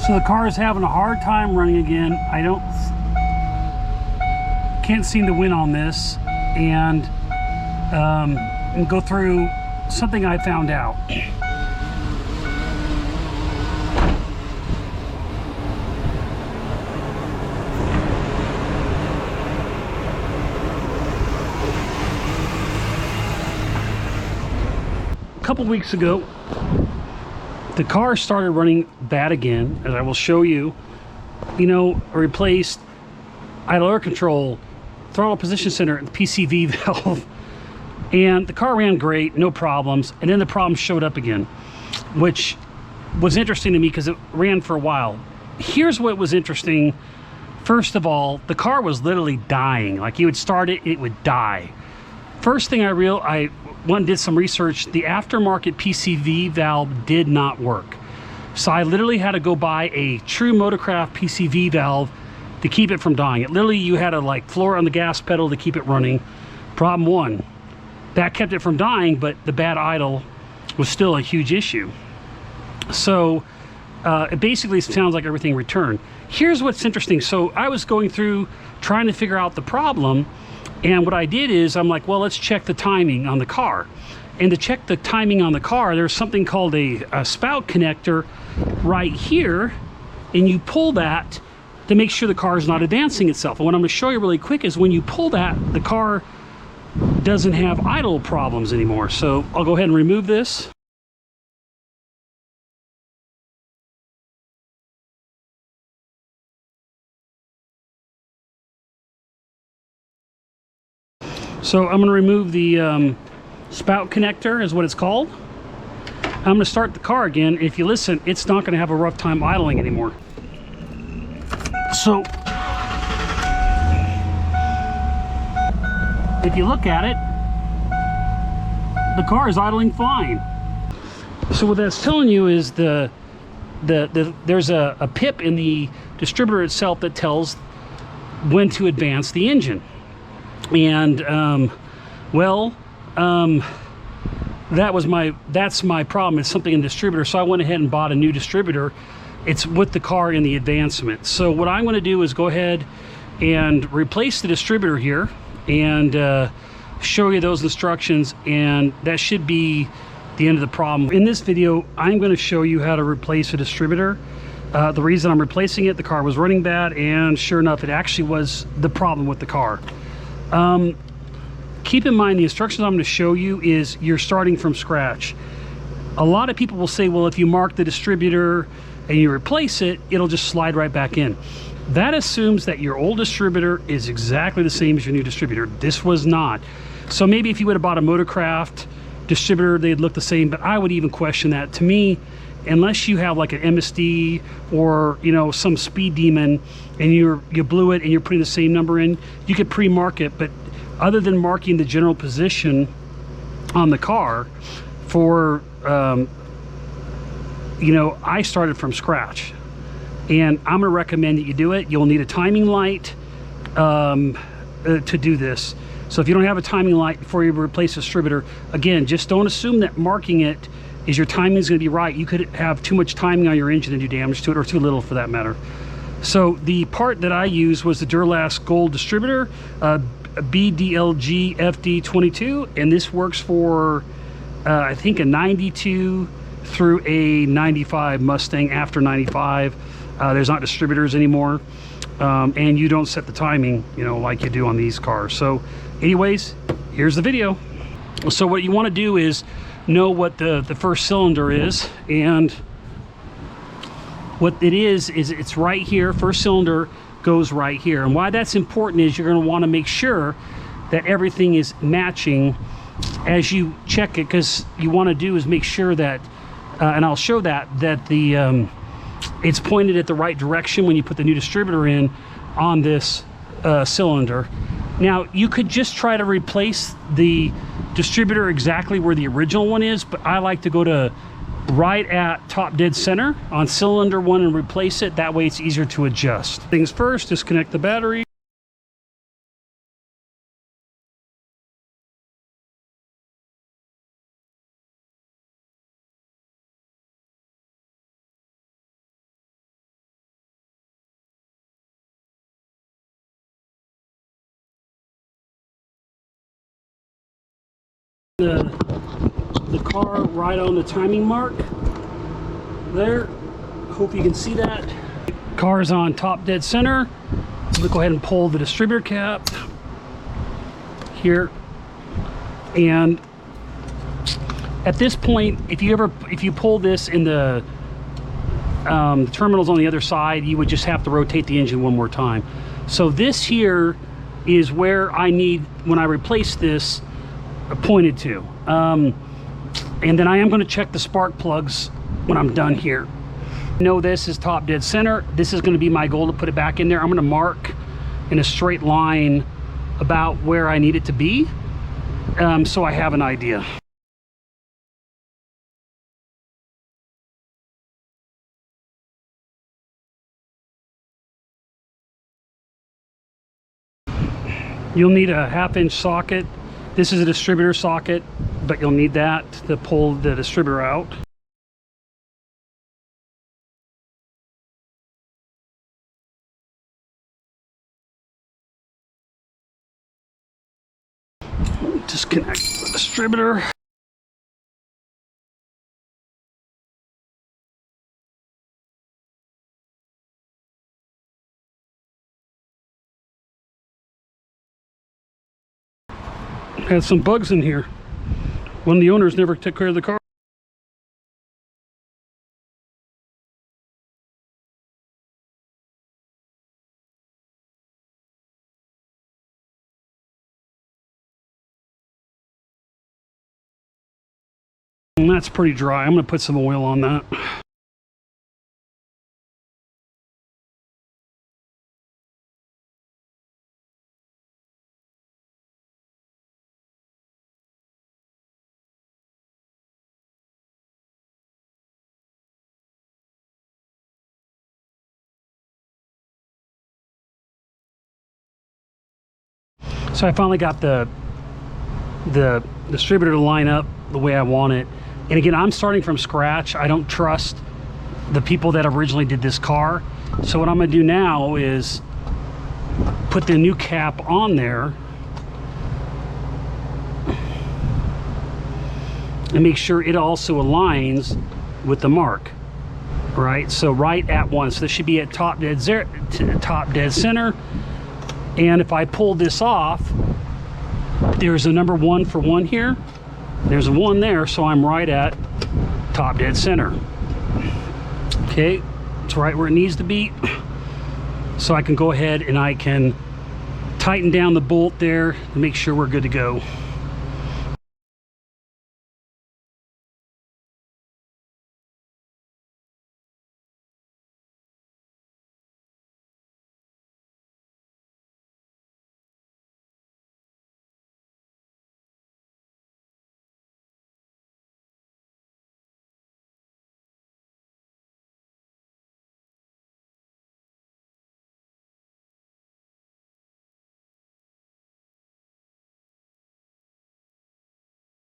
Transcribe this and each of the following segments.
So the car is having a hard time running again. Can't seem to win on this, and go through something I found out. A couple weeks ago, the car started running bad again, as I will show you. You know, I replaced idle air control, throttle position center, and PCV valve, and the car ran great, no problems. And then the problems showed up again, which was interesting to me because it ran for a while. Here's what was interesting. First of all, the car was literally dying. Like, you would start it, it would die. First thing I went and did some research. The aftermarket PCV valve did not work. So I literally had to go buy a true Motorcraft PCV valve to keep it from dying. It literally, you had to like floor on the gas pedal to keep it running. Problem one, that kept it from dying, but the bad idle was still a huge issue. So it basically sounds like everything returned. Here's what's interesting. So I was going through trying to figure out the problem, and what I did is I'm like, well, let's check the timing on the car. And to check the timing on the car, there's something called a spout connector right here, and you pull that to make sure the car is not advancing itself. And what I'm going to show you really quick is when you pull that, the car doesn't have idle problems anymore. So I'll go ahead and remove this. So I'm going to remove the spout connector, is what it's called. I'm going to start the car again. If you listen, it's not going to have a rough time idling anymore. So if you look at it, the car is idling fine. So what that's telling you is there's a pip in the distributor itself that tells when to advance the engine. And that's my problem. It's something in the distributor. So I went ahead and bought a new distributor. It's with the car in the advancement. So what I'm going to do is go ahead and replace the distributor here and show you those instructions, and that should be the end of the problem. In this video, I'm going to show you how to replace a distributor. The reason I'm replacing it, the car was running bad, and sure enough, it actually was the problem with the car. Keep in mind, the instructions I'm going to show you is you're starting from scratch. A lot of people will say, well, if you mark the distributor and you replace it, it'll just slide right back in. That assumes that your old distributor is exactly the same as your new distributor. This was not. So maybe if you would have bought a Motorcraft distributor, they'd look the same, but I would even question that. To me, unless you have like an MSD or, you know, some speed demon and you blew it and you're putting the same number in, you could pre-mark it. But other than marking the general position on the car for, you know, I started from scratch, and I'm going to recommend that you do it. You'll need a timing light to do this. So if you don't have a timing light before you replace the distributor, again, just don't assume that marking it is your timing is going to be right. You could have too much timing on your engine and do damage to it, or too little for that matter. So the part that I used was the Duralast Gold distributor, BDLG FD22, and this works for I think a 92 through a 95 Mustang. After 95, there's not distributors anymore, and you don't set the timing, you know, like you do on these cars. So anyways, here's the video. So what you want to do is know what the first cylinder is, and what it is it's right here. First cylinder goes right here, and why that's important is you're going to want to make sure that everything is matching as you check it, because you want to do is make sure that and I'll show that the it's pointed at the right direction when you put the new distributor in on this cylinder. Now you could just try to replace the distributor exactly where the original one is, but I like to go to right at top dead center on cylinder one and replace it. That way it's easier to adjust. Things first, disconnect the battery. The car right on the timing mark there. Hope you can see that. Car's on top dead center. We'll go ahead and pull the distributor cap here. And at this point, if you pull this in the terminals on the other side, you would just have to rotate the engine one more time. So this here is where I need, when I replace this, pointed to. And then I am going to check the spark plugs when I'm done here. Know this is top dead center. This is going to be my goal to put it back in there. I'm going to mark in a straight line about where I need it to be, so I have an idea. You'll need a 1/2-inch socket. This is a distributor socket, but you'll need that to pull the distributor out. Disconnect the distributor. Had some bugs in here. One of the owners never took care of the car. And that's pretty dry. I'm going to put some oil on that. So I finally got the distributor to line up the way I want it. And again, I'm starting from scratch. I don't trust the people that originally did this car. So what I'm going to do now is put the new cap on there and make sure it also aligns with the mark. Right, so right at one. So this should be at top dead center. And if I pull this off, there's a number 1 for 1 here. There's a 1 there, so I'm right at top dead center. Okay, it's right where it needs to be. So I can go ahead and I can tighten down the bolt there to make sure we're good to go.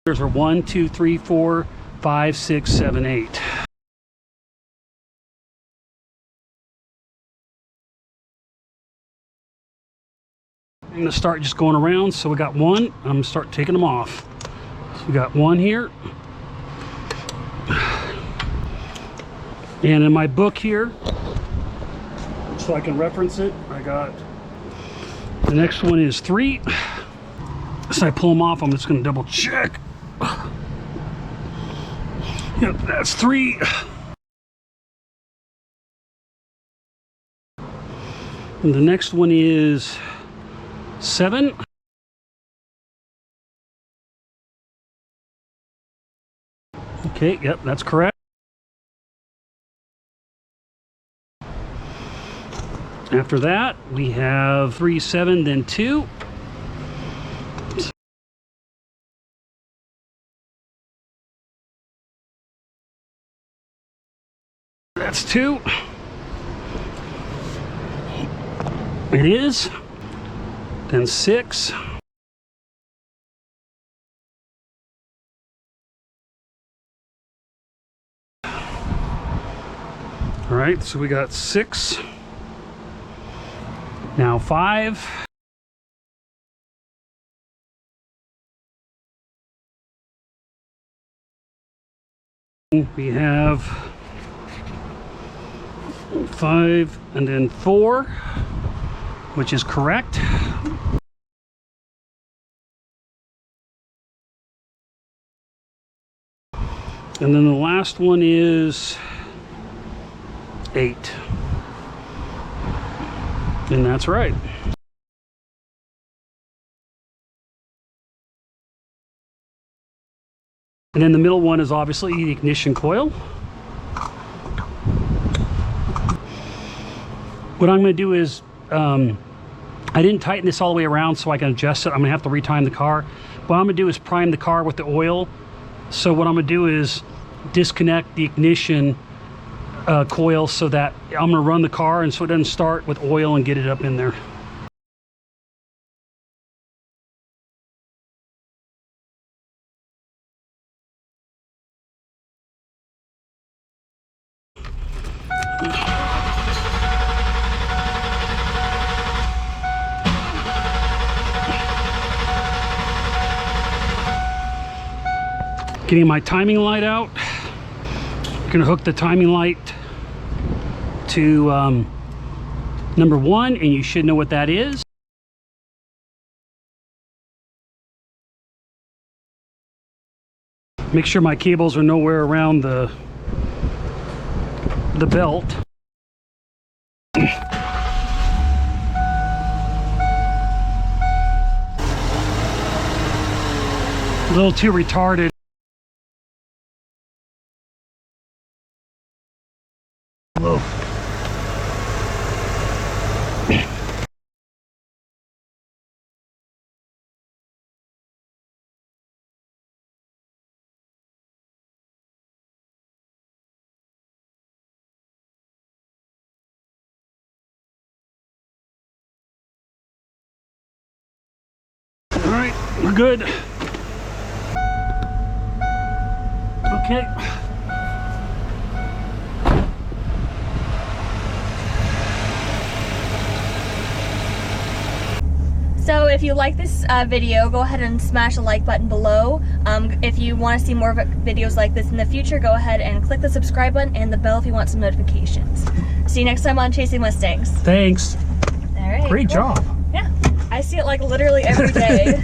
There's our 1, 2, 3, 4, 5, 6, 7, 8. I'm going to start just going around. So we got 1. I'm going to start taking them off. So we got 1 here. And in my book here, so I can reference it, I got the next one is 3. So I pull them off, I'm just going to double check. Yep, that's 3. And the next one is 7. Okay, yep, that's correct. After that, we have 3, 7, then 2. That's 2. It is. Then 6. All right, so we got 6. Now 5. We have 5 and then 4, which is correct. And then the last one is 8. And that's right. And then the middle one is obviously the ignition coil. What I'm going to do is, I didn't tighten this all the way around so I can adjust it. I'm going to have to retime the car. What I'm going to do is prime the car with the oil. So what I'm going to do is disconnect the ignition coil so that I'm going to run the car and so it doesn't start with oil and get it up in there. Getting my timing light out. I'm gonna hook the timing light to number 1, and you should know what that is. Make sure my cables are nowhere around the belt. A little too retarded. Whoa. All right, we're good. Okay. So if you like this video, go ahead and smash the like button below. If you want to see more videos like this in the future, go ahead and click the subscribe button and the bell if you want some notifications. See you next time on Chasing Mustangs. Thanks. All right. Great job. Yeah, I see it like literally every day.